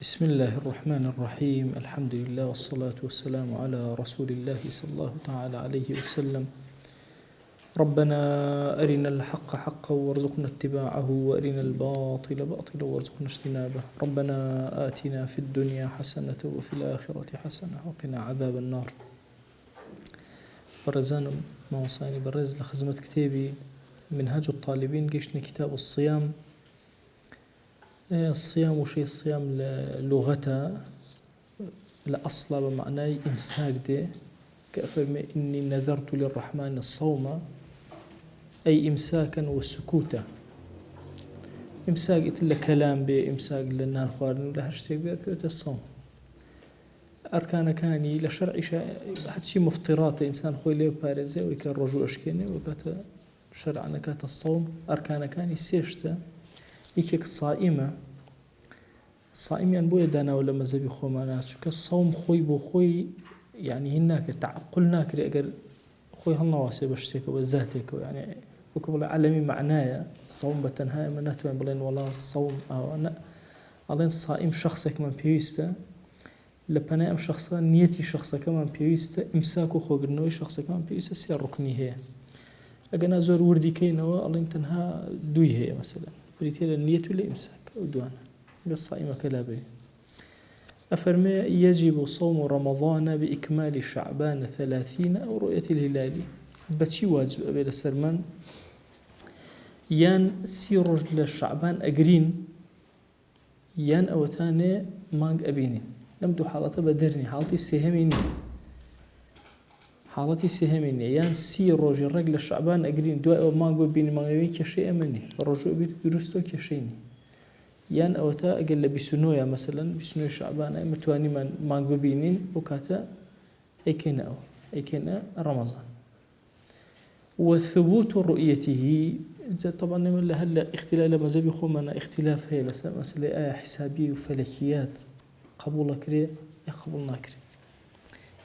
بسم الله الرحمن الرحيم. الحمد لله والصلاة والسلام على رسول الله صلى الله تعالى عليه وسلم. ربنا أرنا الحق حقا وارزقنا اتباعه وأرنا الباطل باطلا وارزقنا اجتنابه. ربنا آتنا في الدنيا حسنة وفي الآخرة حسنة وقنا عذاب النار. برزان موصاني برز لخدمة كتابي منهج الطالبين قشنا كتاب الصيام. الصيام وشي الصيام لغة لأصلا بمعنى إمساك ده كأفرمي إني نذرت للرحمن الصوم أي إمساكا وسكوتا. إمساك إتلا كلام به إمساك لنا الخوارن ولا هشتك بيركوت الصوم أركان كاني لشرع حتى مفطرات إنسان خوي ليه بارزة ويكان رجوع أشكيني وكاتا شرعنا كاتا الصوم أركان كاني سيشتا يكيك صائمة صائميان بويا دانا ولا مذهبي خومانا شو كالصوم خوي بو خوي يعني هناك تعقل ناكري أجر خوي هالنواسي بشتك وذاتك يعني وكبل علمي معنايا الصوم بتنهاي مناتو بلين والله الصوم أو أنا علين الصائم شخصك من بيوستا لبناء شخصا نيتي شخصا كمان بيوستا إمساكو خو قرنوي شخصا كمان بيوستا سير ركني هي أجنا زور وردي كينوا علين تنها دوي هي مثلا بريتيلا النية ولا إمساك ودوانا الصائمة كلابي أفرمي يجب صوم رمضان بإكمال شعبان 30 أو رؤية الهلال بشي واجب أبي السرمان يان سيرج للشعبان أجرين يان أوتاني مانج أبيني نمدو حالته بدرني حالتي سهميني يان سيرج الرجل الشعبان أجرين دواء مانج أبيني مانج كشيء مني الرجوع بيت درستو كشيني يان أوتا أقل بسنويا مثلا بسنويا شعبان متواني من مانج ببينين وكاتا أي كنا رمضان وثبوت رؤيته طبعا من هلا اختلاف مذهبي خومنا اختلاف هي مسألة حسابية وفلكيات قبول كري يقبل ناكري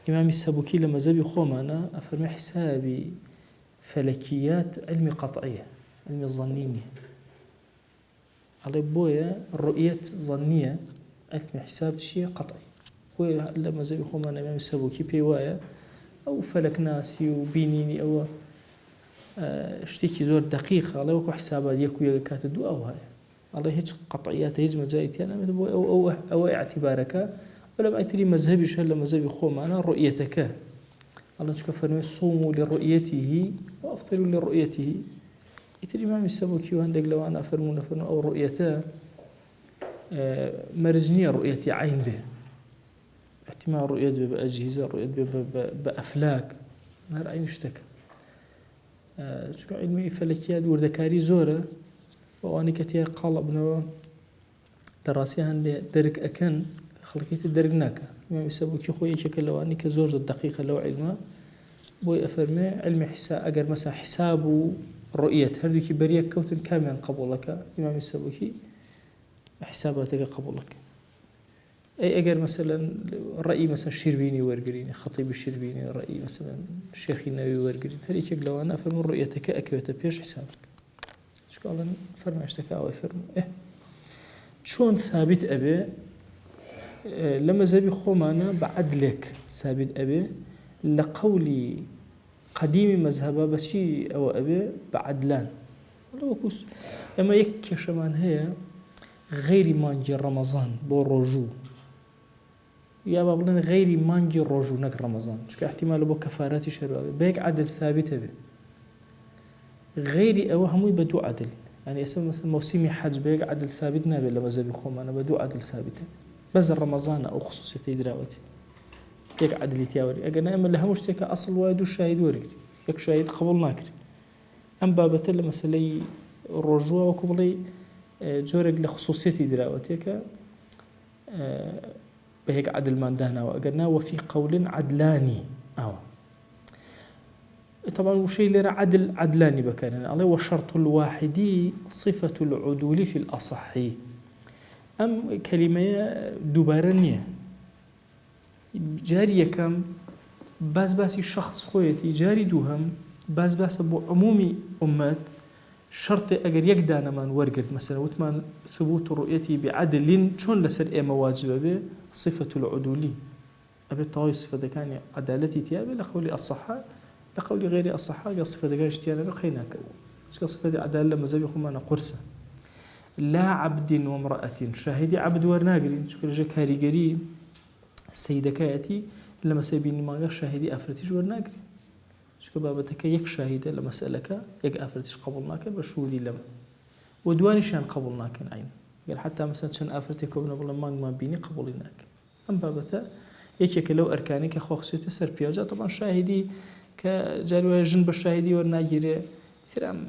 إمام السبوكي لمذهبي خومنا أفرمي حسابي فلكيات علمي قطعية علمي الظنيني على بويا الرؤية ظنية علم حساب شيء قطعي هو لما زي بخوما أنا إمام السبوكي بيوايا أو فلك ناسي وبينيني أو اشتكي زور دقيقة على وكو حسابات يكو يكاتدو أو هاي على هيك قطعيات هيج مزايتي أنا مثل أو اعتبارك ولما أتري مذهبي شهر مذهبي خوما أنا رؤيتك الله تكفر صوموا لرؤيته وأفطروا لرؤيته يتري إمام السبوكي وهندق لو أنا أفرمون أو رؤيته مرجنية رؤية عين به احتمال رؤية بأجهزة رؤية بأفلاك نهار عين اشتكى شكو علمي فلكيات وردكاري زورة وأنا كتير قال ابنه دراسي هندي درك أكن خلقيت الدرجناك إمام السبوكي خوي شكل لو أني كزور الدقيقة لو علمه بوي أفرمي علم حساب أجر مثلا حسابه رؤية هذيك بريك كوتن كامل قبولك إمام السبوكي حساباتك قبولك أي أجر مثلا رأي مثلا الشربيني ورقريني خطيب الشربيني رأي مثلا الشيخ النووي ورقريني هذيك لو أنا أفرم رؤيتك أكوت بيش حسابك شو قال فرم اشتكى أو فرم شون ثابت أبي لما زبي خومانا بعدلك ثابت أبي لقولي قديم مذهبه بشي أو أبي بعدلان والله كوس أما يكش من هي غير مانجي رمضان بورجو يا بابلنا غير مانجي رجو نك رمضان شو احتمال بو كفارات شراب بيك عدل ثابت به غير أو هم بدو عدل يعني اسم مثلا موسمي حج بيك عدل ثابت نابي لما زي بخوم أنا بدو عدل ثابت بس رمضان أو خصوصيتي دراوتي يك عدل تياوري أجنا أما اللي همش تك أصل وايد وشاهد ورقتي يك شاهد قبول ناكري أم بابتل مسألة الرجوع وقبلي جورج لخصوصيتي دراوتيك بهيك عدل ما دهنا وأجرنا وفي قول عدلاني أو طبعا وشيء لنا عدلاني بكان عليه والشرط الواحد صفة العدول في الأصح أم كلمة دبرنية جارية كم باسي شخص خويتي جاري دوهم باس أبو عمومي أمات شرط أجر يقدانا من ورقد مثلا وثمان ثبوت رؤيته بعدل شون لسر إما واجب به صفة العدولي أبي طاوي صفة كان عدالتي تيابي لقول الصحة لقول غير الصحة قال صفة كان اشتيانا بقيناك شو صفة عدالة مزبي خمانا قرصة لا عبد وامرأة شاهدي عبد ورناقرين شو كل كاري قري السيدة كايتي لما سيبيني ما قال شاهدي أفرتيش ورناقرين شو بابتك يك شاهدة لمسألك يك أفرتيش قبلناك بشهودي لما ودواني شان قبلناك عين قال حتى مثلا شان أفرتك وبنا بلا ما بيني قبلناك أم بابتا يك لو أركانك خوخصيته سر بياجا طبعا شاهدي كجالوا جنب الشاهدي ورناقري ثرام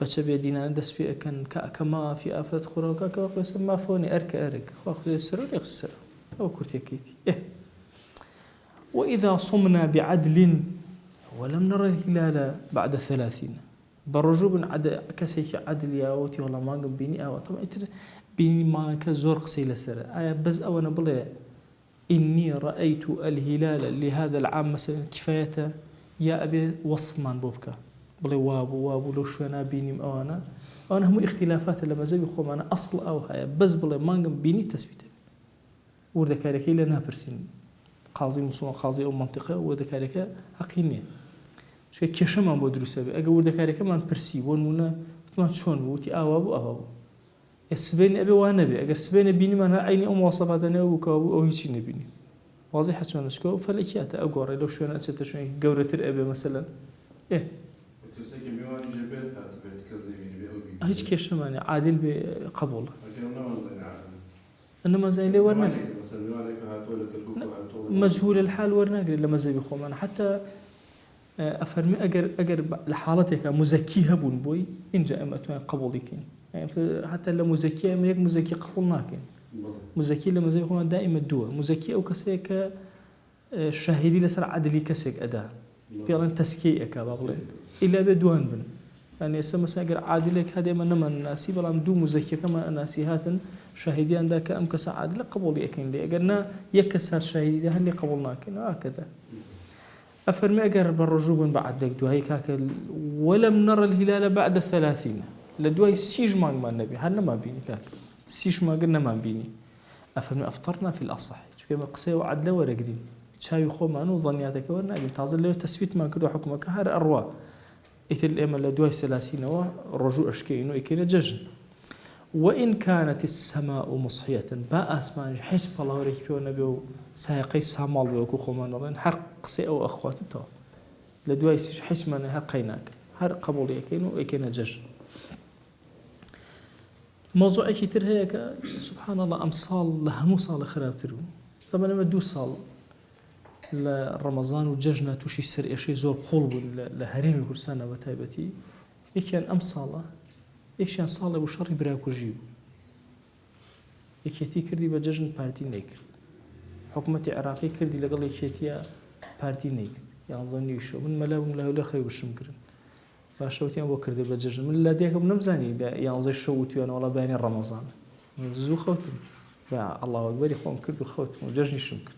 بچه بيدينا دس في كان كما في آفات خروكا كوقس ما فوني أرك خوخ يسر يخسر أو كرتيكيتي وإذا صمنا بعدل ولم نرى الهلال بعد 30 برجوب عد كسيك عدل يا وتي والله ما قم بيني أو طبعا بيني ما كزور قصيلة سر بز أو أنا بلي إني رأيت الهلال لهذا العام مثلا كفايته يا أبي وصف من بوبكا بلي وابو لو شو أنا بيني أنا هم اختلافات لما زي بخوم أنا أصل أو هاي بس بلي ما نقم بيني تثبيته وردكارك لنا برسين قاضي مسلم قاضي أو منطقة وردكارك حقيني شو كيشة ما بدرسه أجا وردكارك ما برسي ونمنا ما شون بوتي أوابو السبين أبي وأنا أبي أجر سبين بيني ما أنا عيني مواصفات أنا وكابو أو هيك نبيني واضح شلون أشكو فلكيات أقرأ لو شو أنا أنت شو جورة الأبي مثلا هيك كيش ماني عادل بقبول إنما زي اللي ورنا مجهول الحال ورنا لما زي بخوم أنا حتى أفرمي أجر لحالتك مزكيها بوي إن جاء ما توين قبوليكين يعني حتى لما مزكيها ما يك مزكي قبولناكين مزكي لما زي بخوم دائما دوا مزكي أو كسيك شاهدي لسر عدلي كسيك أداء فعلا تسكية كابابل إلا بدوان بن يعني اسمه ساجر عادلك هذا ما نما الناسي بلا مدو مزكي كما ناسيهات شاهدي عندك أم كس عادل قبولي أكين لي أجرنا يكس هالشاهدي ده اللي قبولناك هكذا أفرمي أجر بالرجوب بعد دك دوهي كاكل ولم نرى الهلال بعد 30 لدوهي سيج ما النبي هل ما بيني كاكل سيج ما قلنا ما بيني أفرمي أفطرنا في الأصح شو كما قصي وعدله ورقرين شاي خو ما نو ظنياتك ورنا تازل له تثبيت ما كدو حكمك هر أروا إثل الأمة لدوهي 30 الرجوع أشكينه يكين ججن وإن كانت السماء مصحية باء أسمان حيث بالله وريك بيو نبيو سايقي السامال بيوكو خومان رين حرق قصي أو أخواته تو لدوهي سيش حيث ما نها قيناك هر قبول يكينه يكين ججن موضوع كتير هيك سبحان الله أمصال لهمو صال خراب ترو طبعا لما دو صال لرمضان وججنا توشي سر إشي زور قلب لهريم كرسانا وتايبتي يكيان أمصالة يكيان صالة وشري براكو جيب يكيتي كردي بججن بارتي نيكرد حكومة عراقي كردي لقل يكيتيا بارتي نيكرد يعني ظني يشو من ملاهم له لخير وشمكرن فاشوتيان بو كردي بججن من لا ديكم نمزاني يعني زي شوتي أنا ولا باني رمضان زو خوتم يا الله أكبر يخوم كردو خوتم وججني شمكر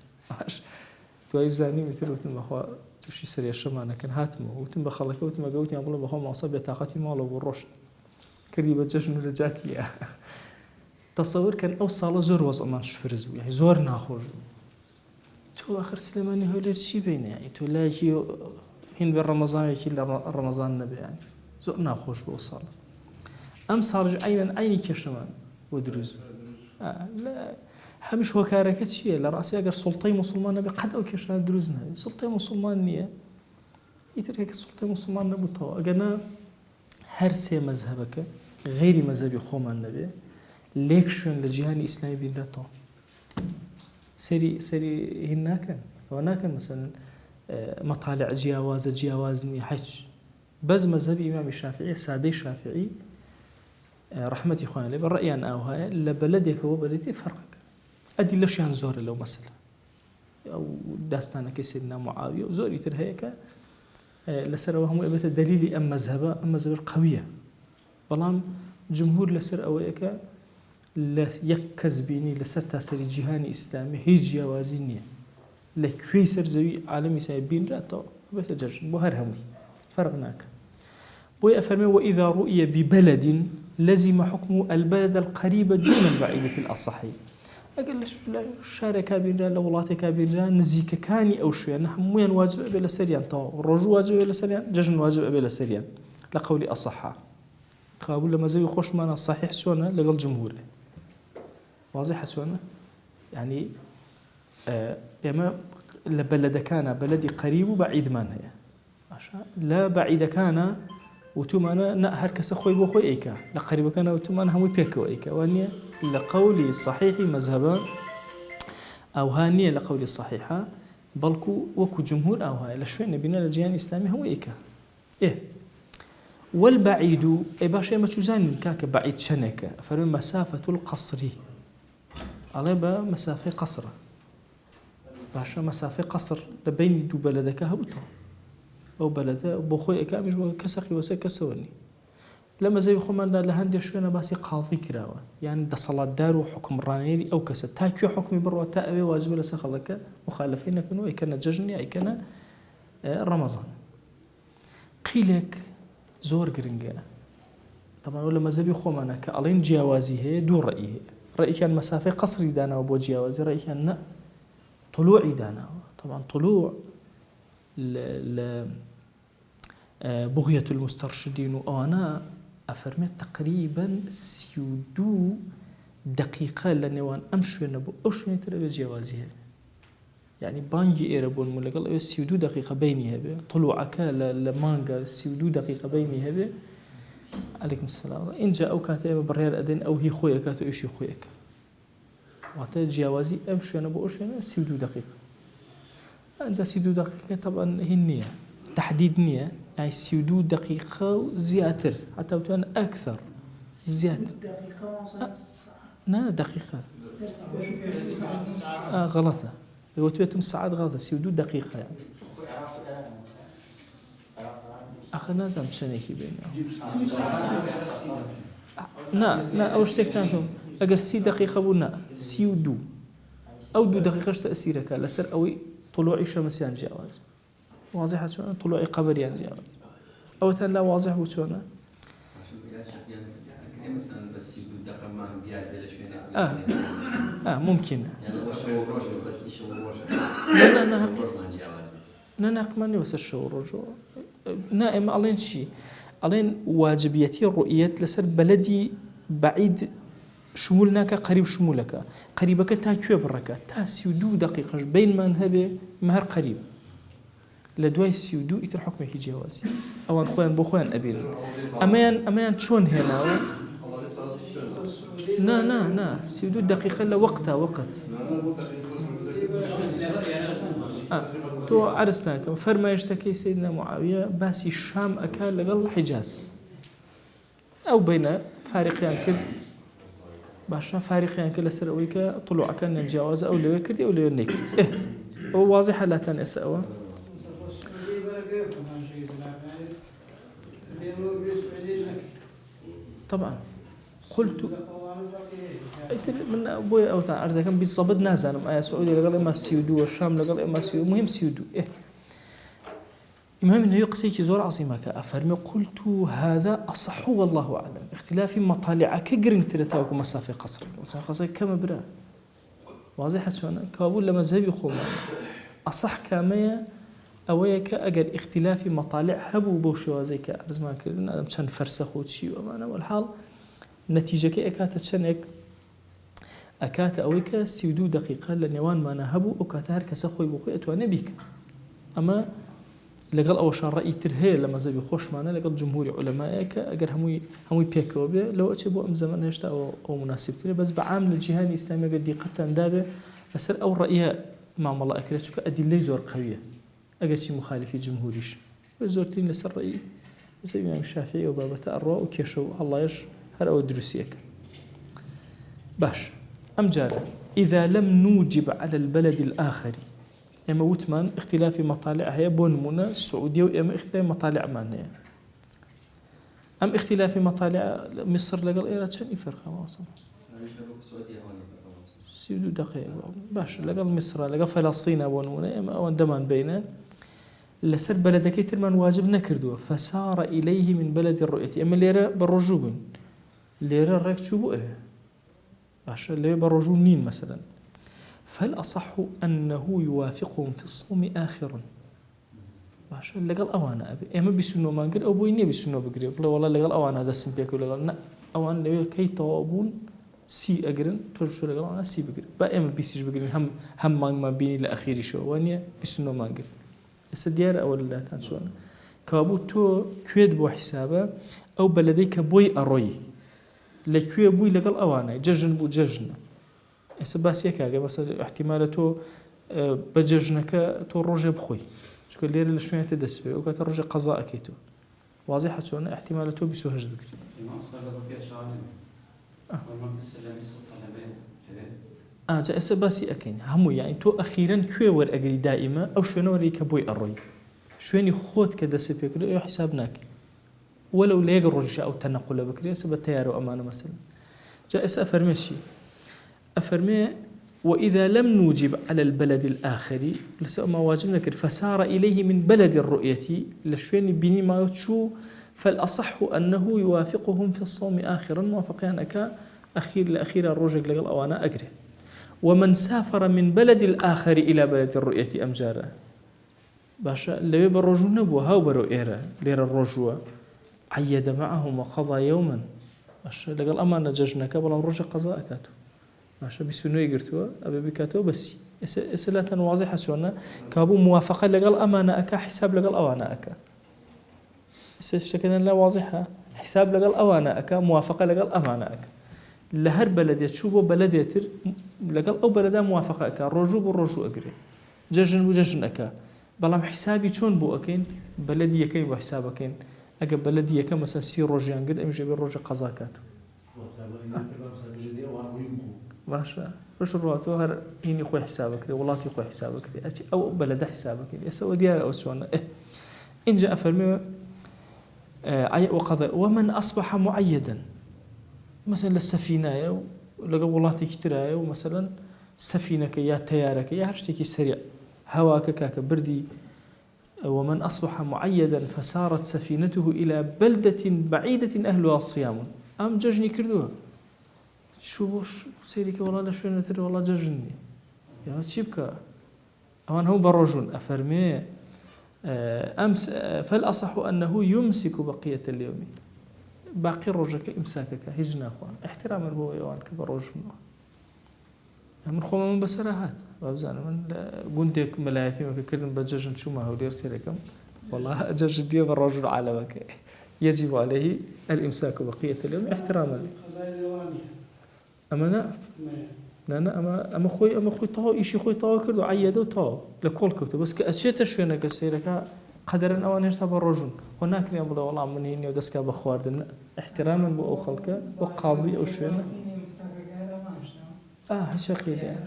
توي زاني مثل وتم بخوا توشي سريع شمانة كان هاتمه وتم بخلك وتم جوتي أقول بخوا معصب طاقتي ماله بالرشد كردي بججن ولا جاتية تصور كان أوصل زور وصمان شفرزو يعني زور ناخذ تو آخر سليماني هو اللي شيء بينه يعني تو لا يجي هين بالرمضان يجي رمضان نبي يعني زور ناخذ بوصل أم صار عيني كشمان ودرز لا همش هو كاركت شيء لرأسي أجر سلطي مسلمان نبي قد أو كشان دروزنا سلطي مسلمان نية يترك السلطي مسلمان نبي تو أجنا هرسي مذهبك غير مذهب خومان نبي ليكشن للجهان الإسلامي بيناتهم سري هناك مثلا مطالع جياوازني حج بز مذهب إمام الشافعي سادي الشافعي رحمة إخواني لي بالرأي أنا أو هاي لبلدك وبلدي فرق أدي ليش يعني زور لو مثلا أو داستانك سيدنا معاوية وزور يتر هيك لسر وهم إبت الدليل أم مذهب قوية بلام جمهور لسر أويك لا يكز بيني لسر تاسر الجهاني إسلامي هي جوازينية لكيسر زوي عالمي سايبين لا تو بتجرج بهر همي فرقناك بوي أفرمي وإذا رؤي ببلد لزم حكم البلد القريب دون البعيد في الأصح. أقل شارك بيننا لولاتك بيننا نزيك كاني أو شوية نحن موين واجب أبي لسريان طاو الرجو واجب أبي لسريان ججن واجب أبي لسريان لقولي أصحى تقابل لما زي خوش معنا الصحيح شونا لقل جمهوره واضح شونا يعني إما لبلد كان بلدي قريب وبعيد ما هي لا بعيد كان وتمانا نهر كسخوي بخوي إيكا لقريب كان وتمانا هم بيكو إيكا وانيا لقولي الصحيح مذهبا أو هانية لقولي الصحيحة بلكو وكو جمهور أو هاي لشوين نبينا للجيان الإسلامي هو إيكا إيه والبعيد أي باشا ما تشوزان كاك بعيد شنك فرم مسافة القصر على مسافة قصر باشا مسافة قصر لبين دو بلدك هبطه أو بلده بخوي كامش كسقي وسكسوني لما زي خمان لهندي شوينا باسي قاضي كراوة يعني ده صلاة دار وحكم رانيري أو كسر تاكيو حكمي بروا تأبي واجب لسخلك مخالفين كانوا أي كان ججني أي كان رمضان قيلك زور قرنجا طبعا ولا مزبي خمانا كألين جوازي هي دون رأيه رأي كان مسافة قصري دانا وبو جوازي رأي كان طلوعي دانا طبعا طلوع بغية المسترشدين وأنا أفرمت تقريبا سيودو دقيقة لنوان أمشي نبو أشوين ترى جوازها يعني بانجي إيربون ملقل سيودو دقيقة بيني هبه طلوعك لمانجا سيودو دقيقة بيني هبه عليكم السلام إن جاء أو كاتب بريال أدين أو هي خويا كاتو إيشي خوياك وعطيت جوازي أمشي نبو أشوين سيودو دقيقة أنت سيودو دقيقة طبعا هي النية تحديد نية يعني سيودو دقيقة زياتر حتى وتوان أكثر زياتر لا دقيقة غلطة لو تبيتم ساعات غلطة سيودو دقيقة يعني أخي نازم شنيكي بينه لا أوش تكتانكم أجر سي دقيقة بنا سيودو أو دو دقيقة تأثيرك لسر أوي طلوعي شمسيان جواز واضحة شلون طلوعي قمريان جواز أو لا واضح وشلون مثلا بس يقول دقة ما بيعد بلا شوية ممكن يعني وش روج بس يشوف روج لا قمني بس الشو رجو نائم ألين شيء ألين واجبيتي الرؤية لسر بلدي بعيد شمولناك قريب شمولك قريبك تاكيو بركة تاسيودو دقيقة بين ما نهبه مهر قريب لدواي سيودو يتر حكمك جوازي أو أخوان بخوان أبين أمان شون هنا نا سيودو دقيقة لوقتها وقت تو عرسناك فرما يشتكي سيدنا معاوية باسي الشام أكال لقل حجاز أو بين فارقيان كذ باشا فارقيان كلا سرويك طلوع كان نجاوز أو لو يكردي أو لو ينك هو واضح لا تنسأوا طبعا قلت من أبوي أو تعرض كان بالضبط نازل مع سعودي لقال إما سيودو والشام لقال إما سيودو مهم سيودو المهم إنه يقصيك زور عظيمة كأفرمي قلت هذا أصح والله أعلم اختلاف مطالعك قرن تلتاوك مسافة قصر مسافة قصر كما برا واضحة شوانا كابول لما زهبي خوما أصح كامية أويك أجر اختلاف مطالع هبو بوشوازي كأرز ما كردنا أدم شان فرسخ وشي ومانا والحال نتيجة كي أكاتا شانك أكاتا أويك سيودو دقيقة لنوان ما نهبو أكاتا هركس أخوي بخوي أتوانا بيك أما لقل أول شان رأي ترهي لما زبي خوش معنا لقل جمهور علمائك أجر هموي بيكو بيه لو أتبو أم زمان هشتا أو مناسب تري بس بعامل الجهان الإسلامي قد دقيقة دابه أسر أو رأيها مع الله أكرت شو أدلة زور قوية أجر شيء مخالف الجمهوريش وزورتين لسر رأي زي الإمام الشافعي وبابا الرواء وكيشو الله يش هل أو دروسيك باش أم جارة إذا لم نوجب على البلد الآخر إما وثمان اختلاف مطالعها يبون منا السعودية وإما اختلاف مطالع مانية أم اختلاف مطالع مصر لقل إيراد شن يفرق ما وصل سيدو دقيقة باش لقل مصر لقل فلسطين أبون منا إما أون دمان بينه لسر بلدك ترمان واجب نكردوه فسار إليه من بلد الرؤية أما ليرة بالرجوب ليرة ركتشوبه عشان ليه بالرجوب نين مثلا فالأصح أنه يوافقهم في الصوم آخرا عشان لقال أوانا أبي أما بيسنو ما نقول أبوي إني بيسنو بقري قال والله لقال أوانا هذا السن بياكل لقال لا أوان ليه كي توابون سي أجرن ترجع لقال أنا سي بقري بقى أما بيسيج بقري هم ما بيني لأخير شو وانيا بيسنو ما نقول السديار أو لا تنسون كابو تو كيد بو حسابه أو بلديك بوي أروي لكوي بوي لقال أوانا ججن بو ججن بس يكاجا بس احتمالاته بججنك تو رجع بخوي شو اللي اللي شوية تدسبه وقت رجع قضاء كيتو واضحة شون احتمالاته بيسوهج بكري جاء باسي أكين همو يعني تو أخيرا كوي ور أجري دائما أو شو نوري كبوي الروي شويني خود كدسبه كده حسابناك ولو ليق الرجع أو تنقل بكري سبب تيار وأمانة مثلا جاء أفرمشي أفرمي وإذا لم نوجب على البلد الآخر لسأ ما واجبنا كر فسار إليه من بلد الرؤية لشوين بني ما يتشو فالأصح أنه يوافقهم في الصوم آخرا موافقين أكا أخير لأخير الرجل لقل أوانا أجره ومن سافر من بلد الآخر إلى بلد الرؤية أمجارا باشا اللي بالرجل نبوه هاو برؤية لير الرجوة عيد معهم وقضى يوما باشا لقل أمانا ججنك بلا الرجل قضاء كاتو ماشا بسنوي قرتوا أبي بكاتو بس إسلات واضحة شونا كابو موافقة لقال أمانة أكا حساب لقال أوانا أكا إسشكنا لا واضحة حساب لقال أوانا أكا موافقة لقال أمانة أكا لهر بلد تشوفه بلد يتر لقال أو بلدا موافقة أكا رجو بالرجو أقري ججن بججن أكا بلام حسابي شون بو أكين بلدي يكين وحساب أكين أكا بلدي يكا مثلا سي رجيان قد أمجي بالرجو قضاكاتو ماشا وش الرواتو هر هيني خوي حسابك لي ولاتي خوي حسابك لي أو بلد حسابك لي أسوى ديار أو شون إن جاء فرمي وقضى ومن أصبح معيدا مثلا للسفينة لقى ولاتي كترايا ومثلا سفينك يا تيارك يا هرشتكي سريع هواك كاك بردي ومن أصبح معيدا فسارت سفينته إلى بلدة بعيدة أهلها صيام أم ججني كردوها شو سيرك والله لا شو نتر والله ججني يا تشيبك أوان هو برجون أفرمي أمس فالأصح أنه يمسك بقية اليوم باقي الرجل إمساكك هجنا أخوان احترام البوي أوان كبرجون من خوما من بسراهات وابزانا من قندك ملايتي ما كلن بججن شو ما هو دير سيركم والله ججن دي بالرجل عالمك يجب عليه الإمساك بقية اليوم احتراما أما لا أما خوي طاو إشي خوي طاو كردو عيدو طاو لكل كتب بس كأشياء شوينا كسيرك قدرا أو أن يشتبه الرجل هناك يقول والله من هنا ودسك بخواردنا احتراما بأو خلقه وقاضي أو شوينا شقيل يعني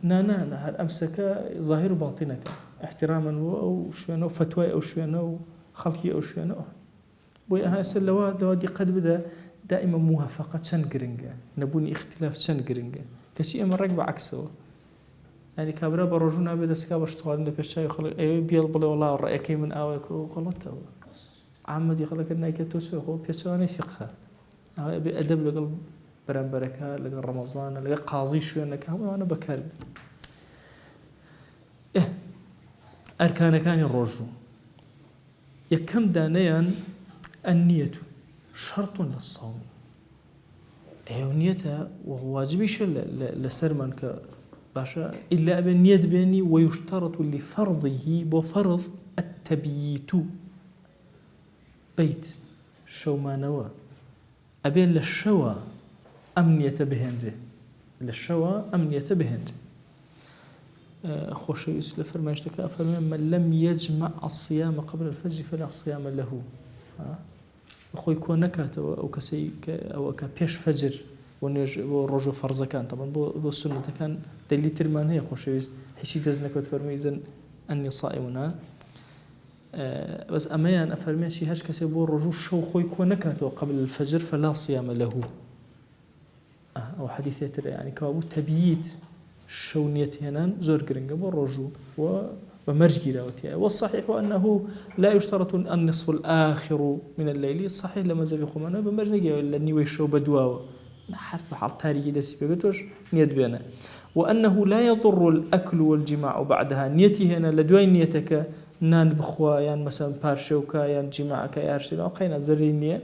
نا هل أمسك ظاهر باطنك احتراما أو شوينا وفتوى أو شوينا وخلقي أو شوينا بوي هاي سلوات دي قد بدأ دائما موافقة شن جرينجا نبوني اختلاف شن جرينجا كشيء من ركب عكسه يعني كابرا برجونا بدا سكاب اشتغال عند بيشاي خلق اي بيل بلا والله رايك من اوك وغلطه عمد يخلق انك توسو هو بيشاني فقه هاي بادب لقل بركه لقل رمضان لقل قاضي شو انك انا بكال اركان كان الرجو يكم دانيا النيه شرط للصوم نيتها وهو واجبيش لسرمن كباشا إلا أبن نيت بيني ويشترط لفرضه بفرض التبييت بيت شو ما نوى أبين للشوى أمنية بهنجه للشوى أمنية بهنجه خوش يسلف فرماشتك أفرمان من لم يجمع الصيام قبل الفجر فلا صيام له خوي كونكات أو كسي أو كبيش فجر ونرجو فرض كان طبعا بو سنة كان دليل ترمان هي خوشيز حشي دزنك وتفرمي إذن أني صائمنا بس أميان أفرمي شي هاش كسي بو الرجو شو خوي كونكات قبل الفجر فلا صيام له أو حديث يتر يعني كابو تبييت شو نيت هنا زور قرنجة بو الرجو ومرجي راوتي. والصحيح أنه لا يشترط النصف الآخر من الليل. صحيح لما زبي خمانه بمرجي لأني ويشوا بدواوه نحرف حال تاريخي دسي بيتوش نيت بينا. وأنه لا يضر الأكل والجماع بعدها. نيتي هنا لدوي نيتك نان بخوا يعني مثلا بارشوكا يعني جماعك يا أرشينا وقينا زرينية.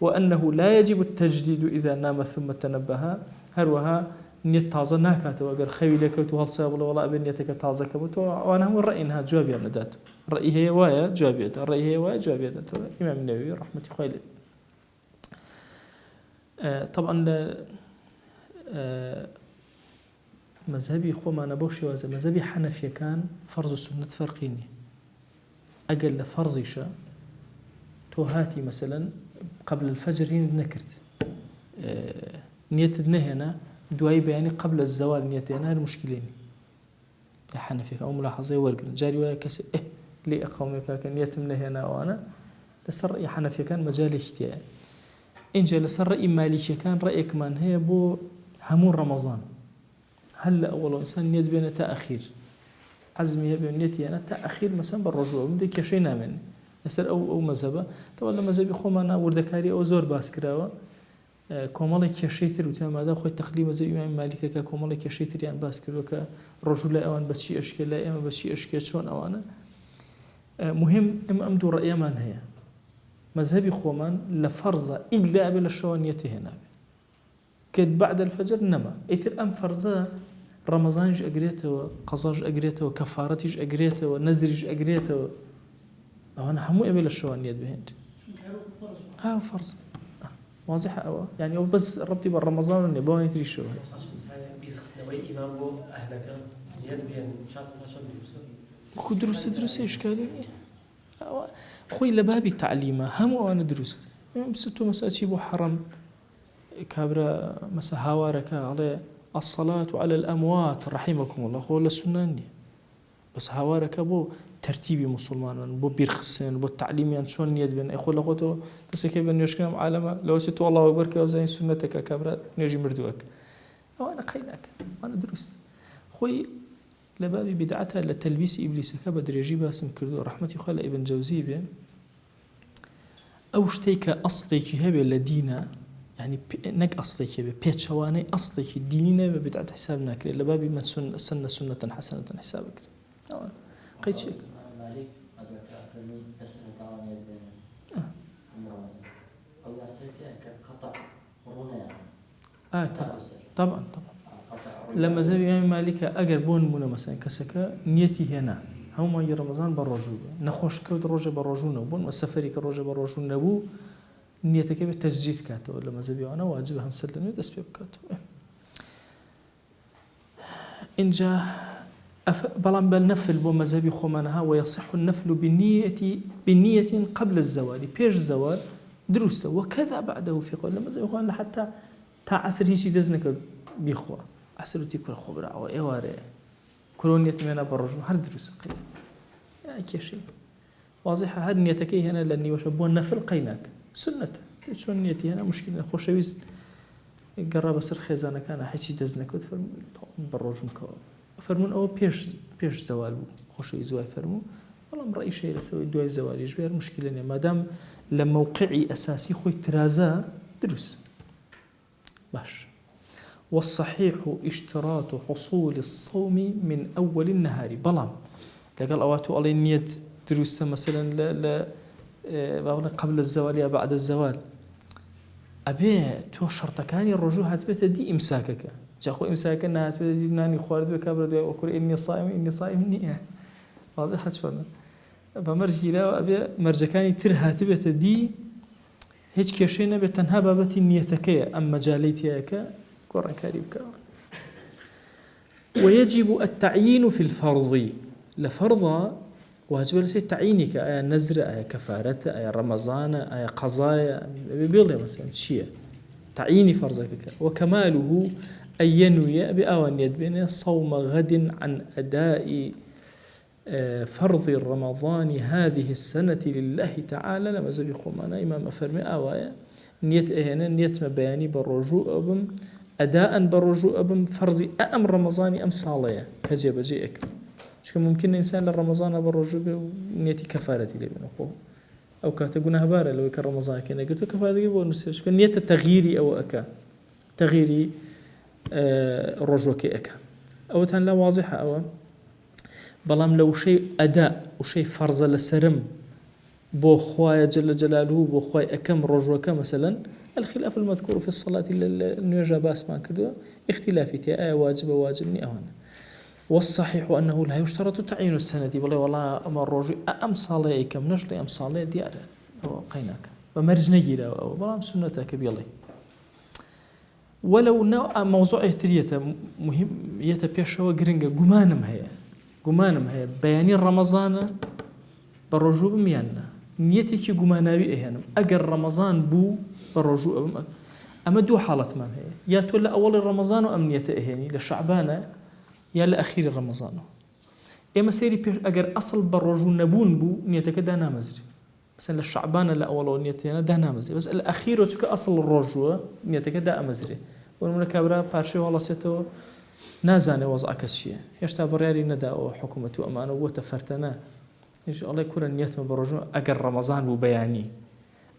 وأنه لا يجب التجديد إذا نام ثم تنبه. هروها نيت تازه ناكاته وأجر خويلك وهالصاب والله أبن نيتك تازه كبت. وأنا هو الرأي إنها جواب يعني ذاته. الرأي هي وايا جوابيته. الرأي هي وايا جوابيته. الإمام النووي رحمة الله. طبعا مذهبي خو ما نبوش وازا مذهبي حنفي كان فرض السنة فرقيني. أقل فرضيشة توهاتي مثلا قبل الفجر هنا نكرت نية النهنا دواي بياني قبل الزوال نية هنا المشكلين يا حنفي أو ملاحظة ورقن جاري ويا كسي لي أقومك كان نية النهنا وأنا لسر يا حنفي كان مجال اختيار إن جاء لسر رأي مالكي كان رأيك من هي بو همون رمضان هل أول إنسان نية بين تأخير عزمي بين نيتي أنا تأخير مثلا بالرجوع بدي كشينا مني يصير أو مذهبه طبعا لما مذهبي خو أنا وردكاري أو زور باسكراوه كومالي كشيتر وتمام هذا خو تقليد مذهب الإمام مالك كومالي كشيتر يعني باسكروا كرجل لا أوان بشي أشكال لا أما بشي أشكال شون أوانا مهم أمدو رأي من هي مذهبي خو من لفرض إلا قبل الشوانيته هنا كد بعد الفجر نما إتر أم فرضه رمضانج أجريته وقضاج أجريته وكفارتج أجريته ونذرج أجريته أنا همو قبل الشوانيات بهند فرض واضحة أو يعني أو بس ربطي بالرمضان إني بوين تري شو درست إشكالي خوي لبابي تعليمه همو أنا درست ستو مسألة بو حرم كابرا مسا هاوارك على الصلاة على الأموات رحمكم الله هو لسناني بس هاوارك بو ترتيبي مسلمان بو بيرخصين بو تعليمي يعني شون نيد بين أخو لغوتو تسكي بين يشكلم عالمه لو ستو الله أكبرك وزين سنتك كابرا نيجي مردوك أو أنا قيناك وأنا درست خوي لبابي بدعتها لتلبيس إبليس كبدر يجيبها اسم كردو رحمتي خالة ابن جوزي بي أو شتيك أصليك هبه لدينا يعني نك أصليك بيتشواني أصليك ديننا بدعة حساب ناكري لبابي من سنة حسنة حسابك قيد شيء مالك أدرك أكلني بس نتعاون يدنا أو يصير كقطع قرونه يعني طبعا لما زي الإمام مالك أقربون منا مثلا كسكة نيتي هنا هم يجي رمضان بالرجوع نخش كود رجع بالرجوع نبون والسفري كرجع بالرجوع نبو نيتك بالتجديد كاتو لما زي أنا واجبها مسلمين تسبيب كاتو إن جاء بلان بالنفل بمذهبي خمانها ويصح النفل بنية قبل الزوال بيش الزوال درسته وكذا بعده في قول لما زي خمانها حتى تا عصر هيشي دزنك بيخوا عصر تيكون خبرة أو إيواري كلون يتمنى بالرجل هر دروس قيل يعني كيشي واضحة هر نيتك هنا لأني وشبون نفل قيناك سنة شون نيتي هنا مشكلة خوشويز قرب سر خزانة كان حيشي دزنك وتفرم بالرجل كوا فرمون أو بيش زوال خوشي زواي فرمو والله مرأي شيء لسوي دواي زوال يجبر مشكلة يعني ما دام لموقعي أساسي خوي ترازا دروس باش والصحيح اشتراط حصول الصوم من أول النهار بلام لقال أواتو على نية دروس مثلا لا قبل الزوال يا بعد الزوال أبي تو شرطكاني الرجوع هتبت دي إمساكك جاكو إمساك أنها تبناني خوارد بكابر دوي وأقول إني صائم نية واضح شلون فمرجي لا أبي مرجكاني ترها تبت دي هيك كشينا بتنها بابتي نيتك أما جاليتيك قرن كاريبك ويجب التعيين في الفرض لفرض واجب لسي تعيينك أي نزر أي كفارة أي رمضان أي قضايا بيضي مثلا شيء تعيين فرضك وكماله أن ينوي بأوان يدبين صوم غد عن أداء فرض رمضان هذه السنة لله تعالى لما زبي خمانا إمام أفرمي آوايا نيت إهنا نيت مبياني بالرجوع أبم أداء بالرجوع أبم فرض أم رمضان أم صالية كجيب جيئك شكون ممكن إنسان لرمضان برجوبه ونيتي كفارتي لي من أخوه أو كاتقول هبارة لو كان رمضان كنا قلت كفارة يبغى نسير شكون نية التغييري أو أكا تغييري الرجوع كأكا أو تان لا واضحة أو بلام لو شيء أداء وشيء فرض للسرم بو خوايا جل جلاله بو خوايا أكم رجوع مثلا الخلاف المذكور في الصلاة إنه يجب أسمع كده اختلافي واجبني أهون والصحيح أنه لا يشترط تعيين السنة والله والله أمر الرجوع أم صلاة كم نجلي أم صلاة ديار أو قيناك بمرج نجيرة أو بلام سنتك بيلي ولو نوع موضوع اهتريته مهم يتبيشوا جرينجا جمانم هي بياني رمضان بالرجوع ميانا نيتي كي جماناوي إهانم أجر رمضان بو بالرجوع أما دو حالة ما هي يا تولى أول رمضان أم نيته إهاني لشعبانة يا لأخير رمضان إما سيري بيش أجر أصل بالرجوع نبون بو نيتك ده نامزري مثلا للشعبانة لأول نيتي أنا ده نامزري بس الأخير وتك أصل الرجوع نيتك ده أمزري ونمنا كبرى بارشي والله سيتو نازاني وضع كشيء يشتى برياري نداء حكومة أمانة وتفرتنا إن شاء الله يكون النية بالرجوع أجر رمضان وبياني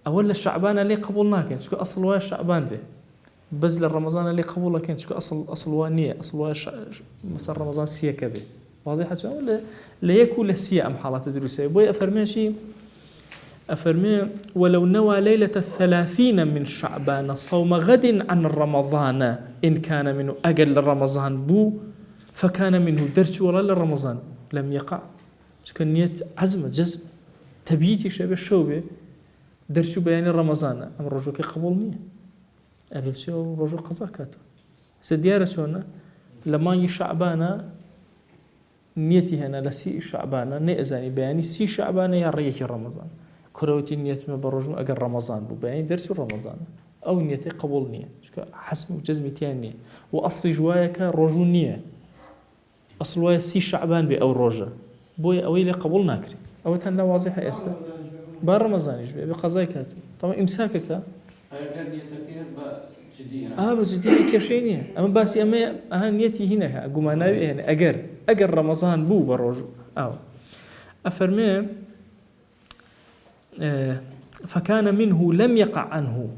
أول الشعبان اللي قبولنا كان شو أصل ويا الشعبان به بزل رمضان اللي قبوله كان شو أصل وانية أصل ويا مثلا رمضان سيا كبي واضحة شو ولا لا يكون السيا أم حالات دروسية بوي أفرمي ولو نوى ليلة 30 من شعبان صوم غد عن رمضان إن كان منه أجل رمضان بو فكان منه درس ولا لرمضان لم يقع شكون نية عزمة جزم تبيتي شبه الشوبة درسوا بيان رمضان أم رجوك قبول نية أبي بسيو رجوك قزاكاته سديارة شونا لما يشعبانا نيتي هنا لسي شعبانا نئزاني بياني سي شعبانا يا ريك رمضان كروتي نية ما برجو أجر رمضان بو بياني درسوا رمضان أو نيتي قبول نية شكو حسم وجزمي تانية وأصل جوايك رجو نية أصل ويا سي شعبان بي أو رجا بوي أويلي قبول ناكري أو تنا واضحة يسا بار رمضان يجبي بقضايك طبعا إمساكك بجدية كشينية أما بس أما أهنيتي هنا جماناوي هنا أجر رمضان بو برجو أو أفرمي فكان منه لم يقع عنه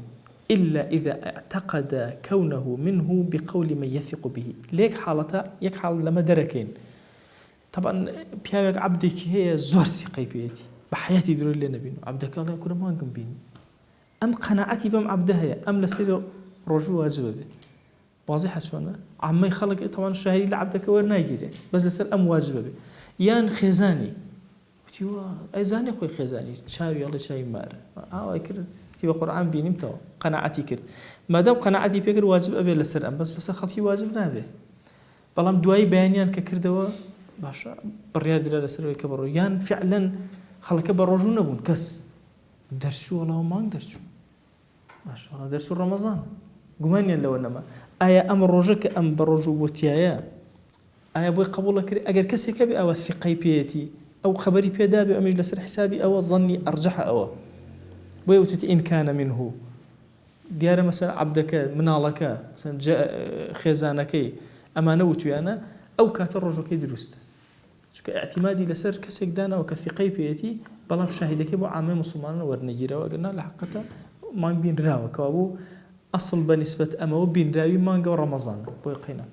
إلا إذا اعتقد كونه منه بقول من يثق به ليك حالته يكحل لما دركين طبعا بياك عبدك هي زور ثقة بيتي بحياتي درو اللي نبينه عبدك الله يكون ما نقم بيني أم قناعتي بم عبدها أم لسير رجوع واجبه واضح سوانا عمي خلق طبعا الشهري لعبدك ورنايجي بس لسير أم واجبه يان خزاني تيوا أيزاني خوي خزاني شاوي الله شاي مار أكر تيوا قرآن بيني متوا قناعتي كرت ما دام قناعتي بيكر واجب أبي لسير أم بس لسير خلتي واجب نابه بلام دواي بيانيان ككردوا باشا بريار دلالة لسير ويكبروا يان فعلا خلك برجو نبون كس درسوا والله ما درسوا ما شاء الله درسوا رمضان قمانيا لو انما ايا امر رجك ام برجو بوتيايا ايا بوي قبولك اجر كسي كبي او الثقي بيتي او خبري بيدابي او مجلس حسابي او ظني ارجح او بوي وتتي ان كان منه ديار مثلا عبدك منالك مثلا جاء خزانك امانه وتيانا او كاتر رجك درست اعتمادي لسر كسك دانا وكثقي بيتي بلام شاهدك بو عامه مسلمان ورنجيرا وقلنا لحقته ما بين راوي كابو اصل بنسبه اما وبين راوي ما نقو رمضان بو يقينك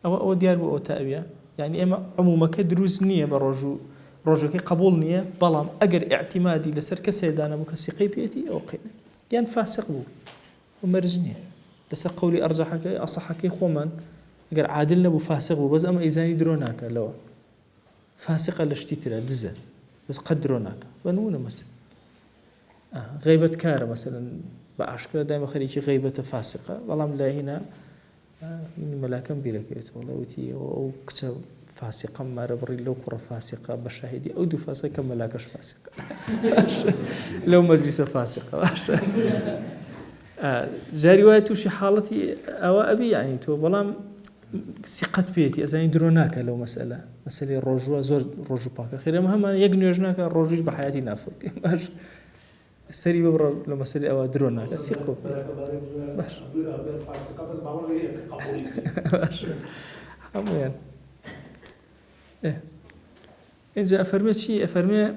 او ديار بو تابيه يعني اما عموما كدروز نيه برجو رجوكي قبول نيه بلام اجر اعتمادي لسر كسيدانا بو كثقي بيتي او قينا يعني فاسق بو ومرجنيه لسر قولي ارجحك اصحك خومن اجر عادلنا بو فاسق بو بس اما اذا يدروناك لو فاسقة لشتيتها دزة بس قدروناك بنونا مثلا غيبة كارة مثلا بأشكال دائما خليكي غيبة فاسقة والله لا هنا إني ملاكا بيركيت والله وتي أو كتاب فاسقة ما ربري لو كرة فاسقة بشاهدي أو دو فاسقة كملاكش فاسقة لو مجلس فاسقة جاري وايتو شي حالتي أو أبي يعني تو والله ثقة بيتي أزاي دروناك لو مسألة الرجوع زور رجوع باك خير مهم يجني يجناك الرجوع بحياتي نافذ ماش سري ببر لو مسألة أو دروناك ثقة بس بعمل إيه قبولي ماش هم يعني إن جاء أفرمي شيء أفرمي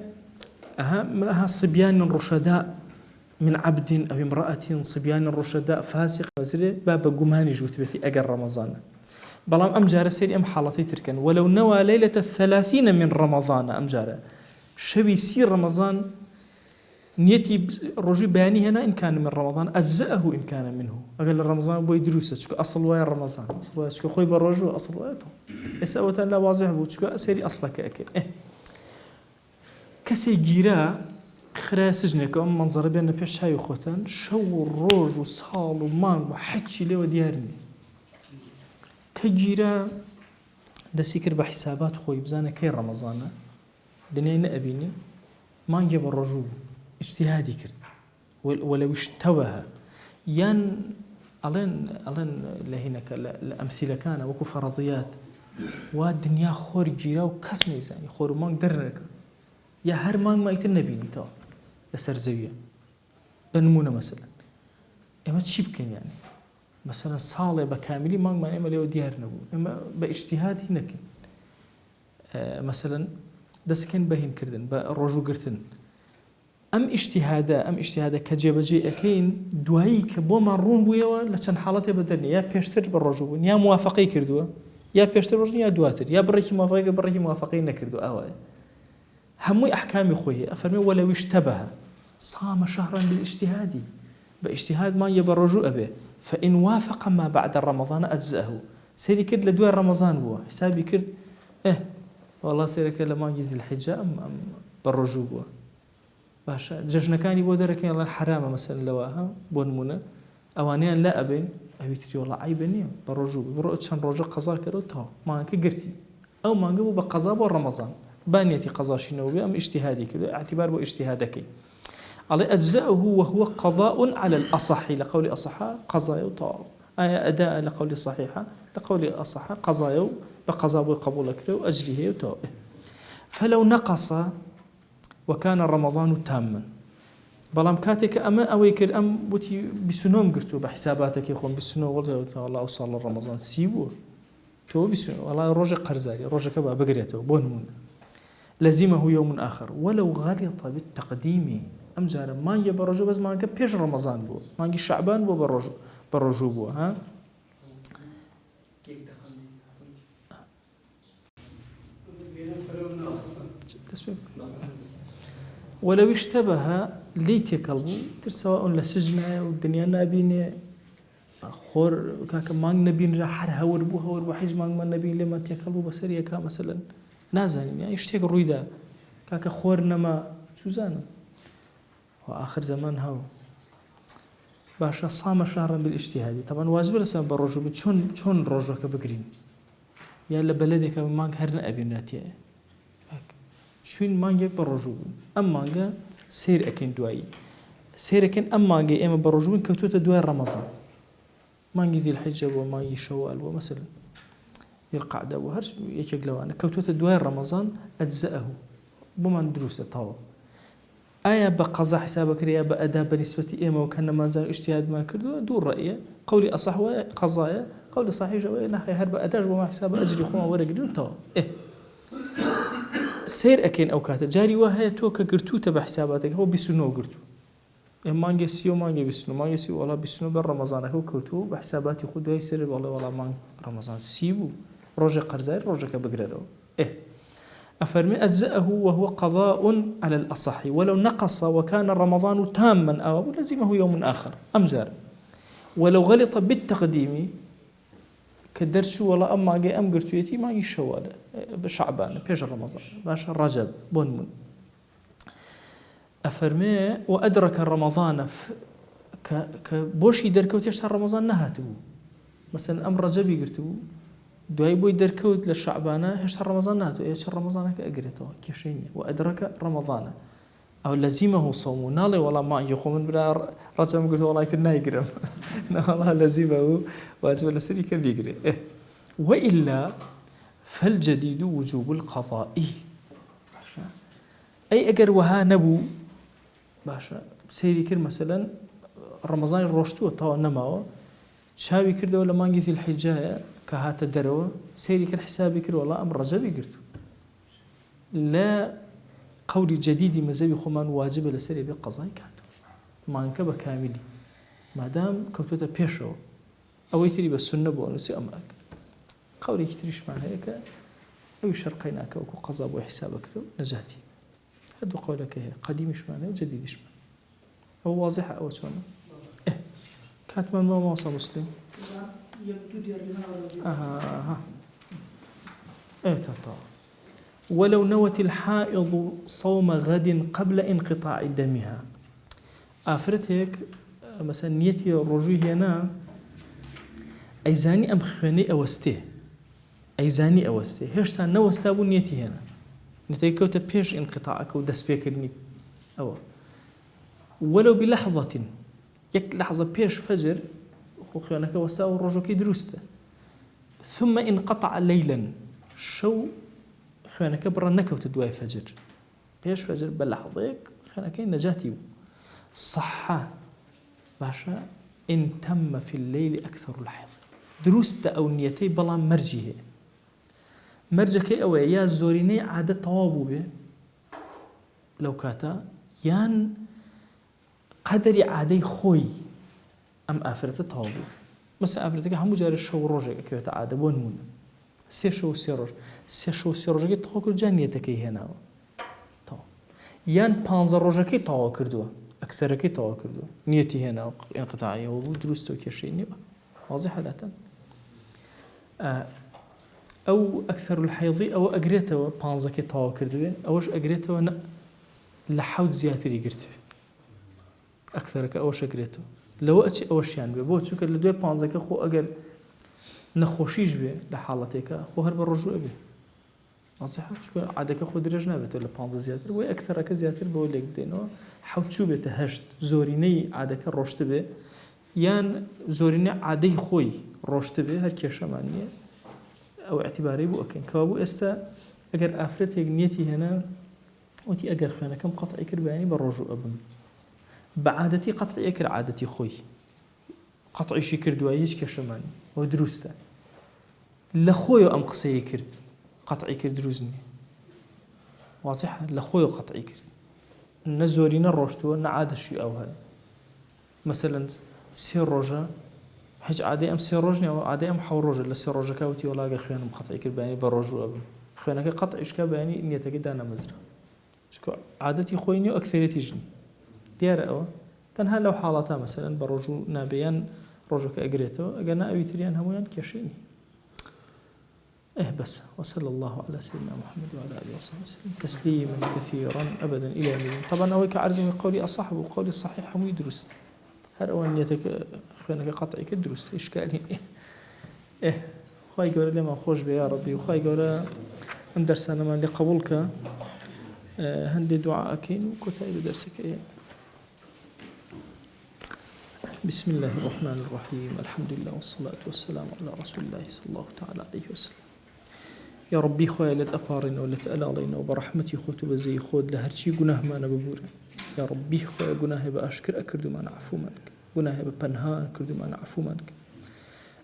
أها صبيان رشداء من عبد أو امرأة صبيان رشداء فاسق وزري باب جماني جوت بثي أجر رمضان بلام أم جار سيري أم حالتي تركن ولو نوى ليلة 30 من رمضان أم جار شبي سير رمضان نيتي رجي بياني هنا إن كان من رمضان أجزأه إن كان منه أقل رمضان بوي دروسة شكو أصل ويا رمضان أصل ويا شكو خوي بالرجو أصل وياته إسأوة لا واضح بوشكو سيري أصلك أكل كسي جيرا خرا سجنك أم منظر بين بيش هاي خوتن شو الروج وصال ومان وحكي لي وديارني كجيرا دسيكر بحسابات خوي بزانا كي رمضان دنيا نأبيني ما نجيب الرجو اجتهادي كرت ولو اشتبه يان ألين لهناك الأمثلة كان وكو فرضيات والدنيا خور جيرا وكسم يعني خور مانك درنك يا هر مانك ما يتنبيني تو لسر زوية بنمونة مثلا اما تشيبكن يعني مثلا صالة بكاملي مانك ما اما ليو ديار نبو اما باجتهاد هناك مثلا دسكن بهين كردن برجو قرتن ام اجتهادا كجيبجي اكين دوايك بو مارون بويا لچن حالته بدني يا بيشتر بالرجو يا موافقي كردوا يا بيشتر برجو يا دواتر يا بريكي موافقين نكردوا اوي همي احكامي خوي افرمي ولو اشتبه صام شهرا بالاجتهاد باجتهاد ما يبرجو ابي فان وافق ما بعد رمضان اجزاه سيري كرد لدوار رمضان بو حسابي كرد والله سيري كرد لما يجي الحجه ام بالرجو بو باشا جژنەکانی بۆ دەرەکەین الله حرامە مثلا لەوەها بۆ نمونە ئەوانیان لا ئەبێن ئەویتری وڵا عیبە نییە بە ڕۆژوو بڕۆ چەند ڕۆژە قەزا کردەوە تاو مانگە گرتی ئەو مانگە بوو بە قەزا بۆ ڕەمەزان بانیەتی قەزاشینەوە بێ ئەم ئیجتیهادی کردو اعتبار بۆ ئیجتیهادەکەی ئەڵێ ئەجزەه وهو قضاء على الأصح لقول أصح قضايا وتاو أداء لقول صحيحة لقول أصح قضايا بقضاء بقبول كرو أجره وتاو فلو نقص وكان رمضان تاما بلام كاتك أما أويكل أم بوتي بسنوم قرتو بحساباتك يخون بسنو والله وصل رمضان سيبو تو بسنو والله رجع قرزاري رجع كبا بقريته بونمون لزمه يوم آخر ولو غلط بالتقديم أم جارا ما يجي برجو بس ما يجي بيش رمضان بو ما يجي شعبان بو برجو بو ها ولو اشتبه ليتي قلبه سواء لسجنه والدنيا نابينه خور كاك مانگ نبين حر هور بو حج مانگ من نبين لما تيقلبه بسريه كا مثلا نازن يعني اشتيق رويدا كاك خور نما سوزانا واخر زمان هاو باشا صام شهرا بالاجتهاد طبعا واجب لسه بالرجوع شلون رجوعك بقرين يا لبلدك مانگ هرنا ابيناتي شوين مانجا بالرجوع أم مانجا سير أكين دواي سير أكين أم مانجا إما بالرجوع كتوت دواي رمضان مانجا ذي الحجة ومانجا شوال ومثلا ذي القعدة وهرش يشجلوانا كتوت دواي رمضان أجزأه بمن دروسه طاو آية بقضاء حسابك ريا بأداء بنسبة إما وكان ما زال اجتهاد ما كردو دور رأيه قولي أصح وقضايا قولي صحيح جوي نحي هرب أداء وما حساب أجري خوما ورقدون طاو سير أكين أو كاتا جاري وهي توكا قرتو تبع حساباتك هو بسنو قرتو مانجا سيو مانجا بسنو مانجا سيو والله بسنو بر رمضان هو كوتو بحساباتي خدو هاي سير والله مانج رمضان سيبو روجا قرزاير روجا كبقررو أفرمي أجزأه وهو قضاء على الأصح ولو نقص وكان رمضان تاما أو لزمه يوم آخر أم جار ولو غلط بالتقديم كدرسو ولا أما جاي أم قرتويتي ما يشوال بشعبان بيش رمضان باش رجب بونمون أفرمي وأدرك رمضان كبوشي دركوت يشتر رمضان نهاتو مثلا أم رجبي قرتو دواي بوي دركوت للشعبانة يشتر رمضان نهاتو يشتر رمضان كأقريتو كيشيني وأدرك رمضان أو لزمه صوم نالي ولا ما يخو من بلا رجل قلت والله يتنا يقرم والله لزمه واجب لسري كان بيقري وإلا فالجديد وجوب القضاء أي أجر وها نبو باشا سيري كر مثلا رمضان الروشتو طوا نماو شاوي كردو ولا ما نجي الحجاية كهات الدرو سيري كر حسابي كر والله أمر رجبي قرتو لا قول جديد مذهبي خمان واجب لسري بقضاء كاتو ما انك بكاملي ما دام كوتوتا بيشو او يتري بالسنه بونسي اماك قولي كتريش معنى هيك او شرقيناك وكو قضاء وحسابك نجاتي هذا قولك هي قديمش معنى وجديدش معنى او واضحه او سنه كاتما ما وصى مسلم تطا ولو نوت الحائض صوم غد قبل انقطاع دمها افرتك مثلا نيتي الرجوع هنا ايزاني ام خني اوسته ايزاني اوسته هشتا نوستا بو نيتي هنا نتيكوت بيش انقطاعك ودس فيكرني او ولو بلحظه يك لحظه بيش فجر خيانك وستا والرجوع دروسته ثم انقطع ليلا شو خيانك برنك وتدواي فجر بيش فجر بلحظيك خيانك نجاتي صحة باشا إن تم في الليل أكثر الحيض دروست أو نيتي بلا مرجيه مرجك أو يا زوريني عادة طوابو به لو كاتا يان قدري عادي خوي أم آفرت طوابو مثلا آفرتك هم جار الشو روجك كيوتا عادة بونمون سي شو سي روجك طوابو كل جانيتك هنا طواب يان بانزر روجك طوابو كردوه أكثرك طوى كردو نيتي هنا انقطاعية ودروستو كشيء واضح لا أو أكثر الحيض أو أجريته بانزك طوى كردو أوش أجريته لحود زيادة قرته أكثرك أوش أجريته لو أشي أوش يعني بوت شو كل دوي بانزك خو أجر نخوشيش به لحالتك خو هرب الرجوع به نصيحة شو عادك خو درج نبت ولا بانز زيادة وأكثرك زيادة بقول لك دينه حوت شو بتهشت زوريني عادك روشت به يان زوريني عادي خوي روشت به هر كيشمانية أو اعتباري بو أكين كابو استا أجر أفرت نيتي هنا وتي أجر خيانة كم قطعي كرباني بالرجوع أبن بعادتي قطعي أكر عادتي خوي قطعي شي كردواي هيش كيشماني ودروسته لخوي أم قصي كرد قطعي كرد روزني واضحة لخوي قطعي كرد نزورينا روشتو نعاد شيء أو هذا مثلا سير رجا حج عادي أم سير رجني أو عادي أم حول رجا لسير رجا كاوتي ولا خيانة مقطعي كرباني برجو أبن خيانة قطع إيش كباني إني أتجد أنا مزرعة شكو عادتي خويني وأكثريتي جني ديار أو تنها لو حالتها مثلا برجو نابيان رجو كأجريتو أجنا أبيتريان هميان كشيني بس وصلى الله على سيدنا محمد وعلى آله وصحبه وسلم تسليما كثيرا أبدا إلى يوم الدين طبعا أويك عرض من قولي أصحب وقولي الصحيح هم يدرس هل أول نيتك خيانك قطعي كدرس إشكالي خواهي قولا لما خوش بي يا ربي وخواهي قولا اندرسانا من لقبولك هندي دعاءكين وكتائب درسك بسم الله الرحمن الرحيم الحمد لله والصلاة والسلام على رسول الله صلى الله تعالى عليه وسلم يا ربي خويا لد أبارنا ولد ألالينا وبرحمتي خوتو بزي خود لهرشي قناه ما نببورا يا ربي خويا قناه بأشكر أكردو ما نعفو منك قناه ببنهان كردو ما نعفو منك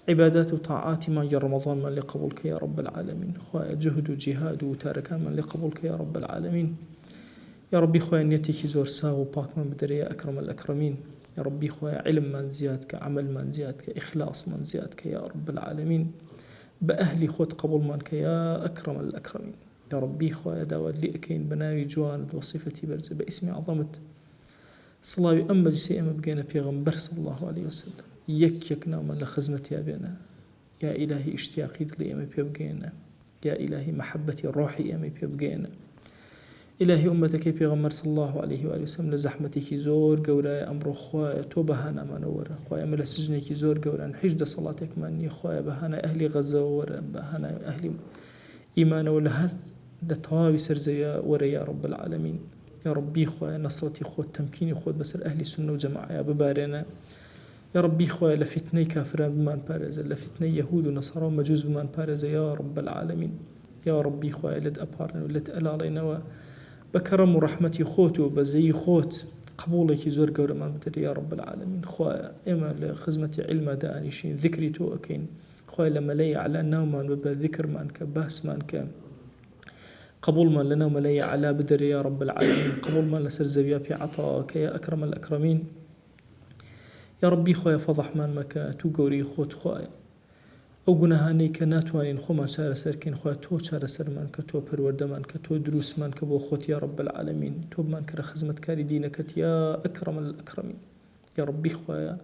عبادات وطاعات ما يا رمضان من لقبولك يا رب العالمين خويا جهد وجهاد وتاركان من لقبولك يا رب العالمين يا ربي خويا نيتي زور ساو باك من بدري يا أكرم الأكرمين يا ربي خويا علم من زيادك عمل من زيادك إخلاص من زيادك يا رب العالمين بأهلي خود قبول منك يا أكرم الأكرمين يا ربي خويا داود لي أكين بناوي جوان وصفتي برز باسمي عظمت صلاة أما جسي أما بقينا بيغمبر صلى الله عليه وسلم يكنا من لخزمتي أبينا يا إلهي اشتياقي لي أما بيبقينا يا إلهي محبتي روحي أما بيبقينا إلهي أمتك بيغمبر صلى الله عليه وآله وسلم لزحمتك زور قولا أمر خوايا توبهانا ما نورا خوايا ملا سجنك زور قولا نحجد صلاتك ماني خوايا بهانا أهلي غزة ورا بهانا أهلي إيمان ولا هذ لطوابي سرزيا ورا يا رب العالمين يا ربي خوايا نصرتي خود تمكيني خود بسر أهلي سنة وجماعة يا ببارنا يا ربي خوايا لفتني كافران بمان بارزة لفتني يهود ونصارى ومجوز بمان بارزة يا رب العالمين يا ربي خوايا لد أبارنا ولد ألالينا بكرم ورحمتي خوت وبزي خوت قبولك زور قول ما بدري يا رب العالمين خوايا إما لخزمتي علم داني شين ذكري تو أكين خوايا لما لي على نوم بذكر مانك باس مانك قبول من لنا وملي على بدر يا رب العالمين، قبول من لسر زويا في عطاك يا أكرم الأكرمين. يا ربي خويا فضح من مكا تو قوري خوت خويا أو گوناهانی کە ناتوانین خۆمان چارەسەرکەین خوا تۆ چارەسەر مان کە تۆ پەروەردەمان کە تۆ دروستمان کە بۆ خۆت یا رب العالمین تۆ بمان کە خزمەتکاری دینەکەت یا ئەکرەم الأکرەمین. یا ربی خوایە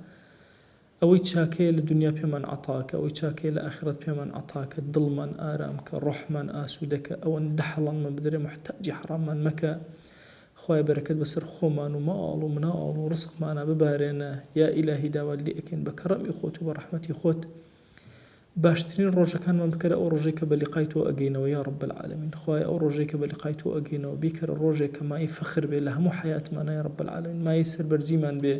ئەوەی چاکەیە لە دنیا پێمان عەتاکە ئەوەی چاکەیە لە ئاخرەت پێمان عەتاکە دڵمان ئارامکە ڕۆحمان ئاسوودەکە ئەوەندە حەڵانمان بدرێ محتاجی حراممان مەکە خوای بەرەکەت بەسەر خۆمان و ماڵ و مناڵ و ڕزقمانە ببارێنە یا ئیلاهی داوات لێ ئەکەین بە کەڕەمی خۆت و بە ڕەحمەتی خۆت باشترین ڕۆژەکانمان بکەرە ئەو ڕۆژەی کە بە لیقای تۆ ئەگەینەوە یا رب العالمین. خوای ئەو ڕۆژەی کە بە لیقای تۆ ئەگەینەوە بیکەرە ڕۆژێک کە مای فەخر بێ لە هەموو حیاتمانە یا رب العالمین مای سەربەرزیمان بێ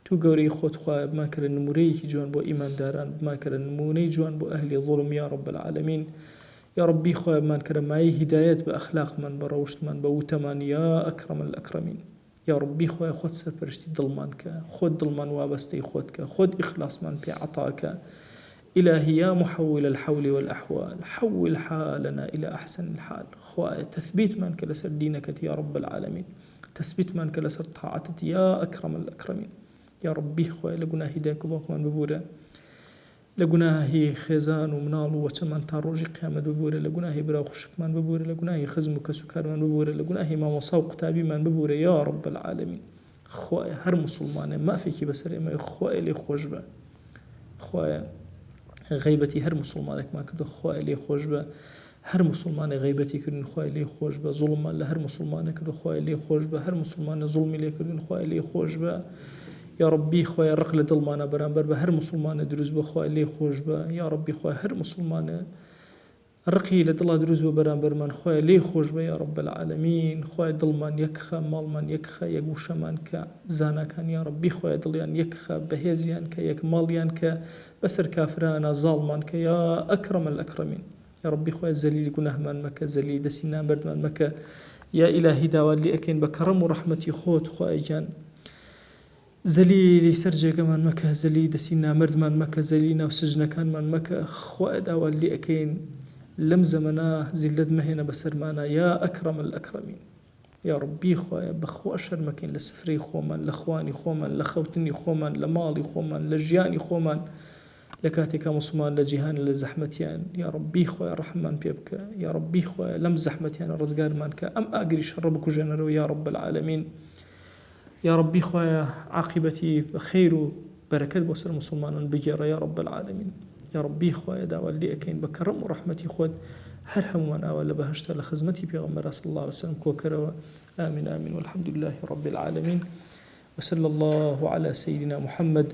تو گەورەی خۆت خوایە بمان کەرە نمونەیەکی جوان بۆ ئیمانداران بمان کەرە نمونەی جوان بۆ ئەهلی ظوڵم یا رب العالمین. یا ربی خوایە بمان کەرە مای هیدایەت بە ئەخلاقمان بە ڕەوشتمان بە وتەمان یا ئەکرەم الأکرەمین. یا ربی خوایە خۆت سەرپەرشتی دڵمان کە خۆت دڵمان وابەستەی خۆت کە خۆت ئیخلاسمان پێ عەتاکە. إلهي يا محول الحول والأحوال حول حالنا إلى أحسن الحال. خوايا تثبيت من كلسر دينك يا رب العالمين تثبيت من كلسر طاعتك يا أكرم الأكرمين. يا ربي خوايا لقناه هداك وباكمان ببورة لقناه خزان ومنال وچمان تاروجي قيامة ببورة لقناه براو خشكمان ببورة لقناه خزمك سكار من ببورة لقناه ما وصاو قتابي من ببورة يا رب العالمين. خوايا هر مسلمان ما فيك بسر ما خوايا لي خوشبه خوايا غیبەتی هەر مسلمانێکمان کردو خوای لێ خۆش بە هەر مسلمانێ غیبەتی کردن خوای لێ خۆش بە زوڵمان لە هەر مسلمانێک کردو خوای لێ خۆش بە هەر مسلمانە زوڵمی لێ کردن خوای لێ خۆش بە یا ربی خوای ڕق لە دڵمانە بەرامبەر بە هەر مسلمانە دروست بە خوای لێ خۆش بە یا ربی خوای هەر مسلمانە ڕقی لە دڵا دروست بە بەرامبەرمان خوای لێ خۆش بە یا رب العالمین. خوای دڵمان یەکخە ماڵمان یەکخە یەک وشەمان کە زانەکان یا ربی خوای دڵیان یەکخە بەهێزیان کە یەک ماڵیان کە بەسەر کافرانە زاڵمان کە یا ئەکرەم الأکرەمین. یا ربی خوای زەلیلی گوناهمان مەکە زەلیلی دەستی نامبەردمان مەکە یا ئیلاهی داوات لێ ئەکەین بە کەڕەم و ڕەحمەتی خۆت خوای گیان زەلیلی سەر جێگەمان مەکە زەلیلی دەستی نامەردمان مەکە زەلیلی ناو سجنەکانمان مەکە خوای داوات لێ ئەکەین لەم زەمەنە زیلەت مەهێنە بەسەرمانە یا ئەکرەم الأکرەمین. یا ربی خوایە بەخوا شەرمەکەین لە سفرەی خۆمان لە خوانی خۆمان لە خەوتنی خۆمان لە ماڵی خۆمان لە ژیانی خۆمان لە کاتێکا مسلمان لە جیهان لە زەحمەتیان یا ربی خوایە ڕەحممان پێ بکە یا ربی خوایە لەم زەحمەتیانە ڕزگارمان کە ئەم ئاگری شەڕە بکوژێنەرەوە یا رب العالمین. یا ربی خوایە عاقبەتی بەخێر و بەرەکەت بۆ سەر مسلمانان بگێڕە یا رب العالمین. یا ربی خوایە داوات لێ ئەکەین بە کەڕەم و ڕەحمەتی خۆت هەر هەمومان ئاوا لە بەهەشتە لە خزمەتی پێغەمبەر صلی الله عليه وسلم کۆکەرەوە. آمين آمين والحمد لله رب العالمين وصلى الله على سيدنا محمد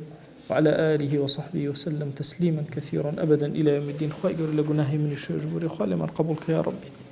وعلى آله وصحبه وسلم تسليما كثيرا أبدا إلى يوم الدين. خواهي قول لقناهي من الشيء جبوري خواهي من قبولك يا ربي.